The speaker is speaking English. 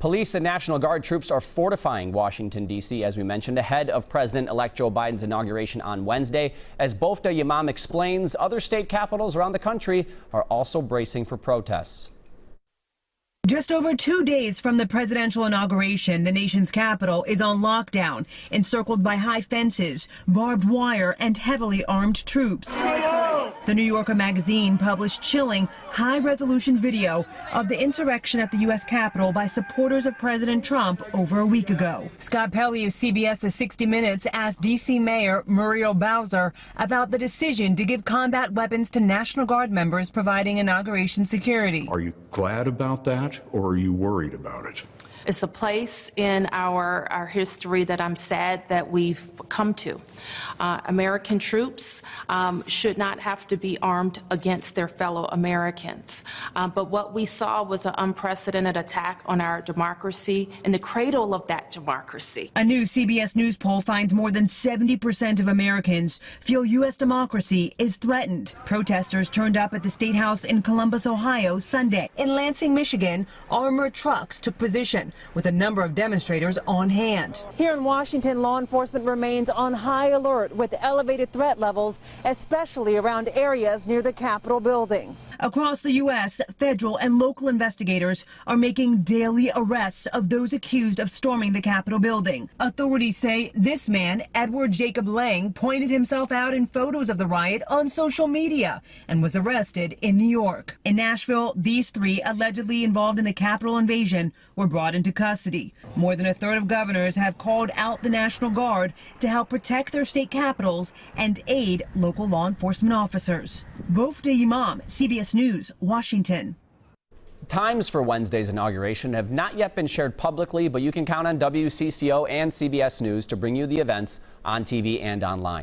Police and National Guard troops are fortifying Washington, D.C., as we mentioned, ahead of President-elect Joe Biden's inauguration on Wednesday. As Bofta Yimam explains, other state capitals around the country are also bracing for protests. Just over 2 days from the presidential inauguration, the nation's capital is on lockdown, encircled by high fences, barbed wire, and heavily armed troops. The New Yorker magazine published chilling, high-resolution video of the insurrection at the U.S. Capitol by supporters of President Trump over a week ago. Scott Pelley of CBS's 60 Minutes asked D.C. Mayor Muriel Bowser about the decision to give combat weapons to National Guard members providing inauguration security. Are you glad about that, or are you worried about it? It's a place in our history that I'm sad that we've come to. American troops should not have to be armed against their fellow Americans. But what we saw was an unprecedented attack on our democracy and the cradle of that democracy. A new CBS News poll finds more than 70% of Americans feel U.S. democracy is threatened. Protesters turned up at the State House in Columbus, Ohio, Sunday. In Lansing, Michigan, armored trucks took position, with a number of demonstrators on hand. Here in Washington, law enforcement remains on high alert with elevated threat levels, especially around areas near the Capitol building. Across the U.S., federal and local investigators are making daily arrests of those accused of storming the Capitol building. Authorities say this man, Edward Jacob Lang, pointed himself out in photos of the riot on social media and was arrested in New York. In Nashville, these three allegedly involved in the Capitol invasion were brought into custody. More than a third of governors have called out the National Guard to help protect their state capitals and aid local law enforcement officers. Bofta Yimam, CBS News, Washington. Times for Wednesday's inauguration have not yet been shared publicly, but you can count on WCCO and CBS News to bring you the events on TV and online.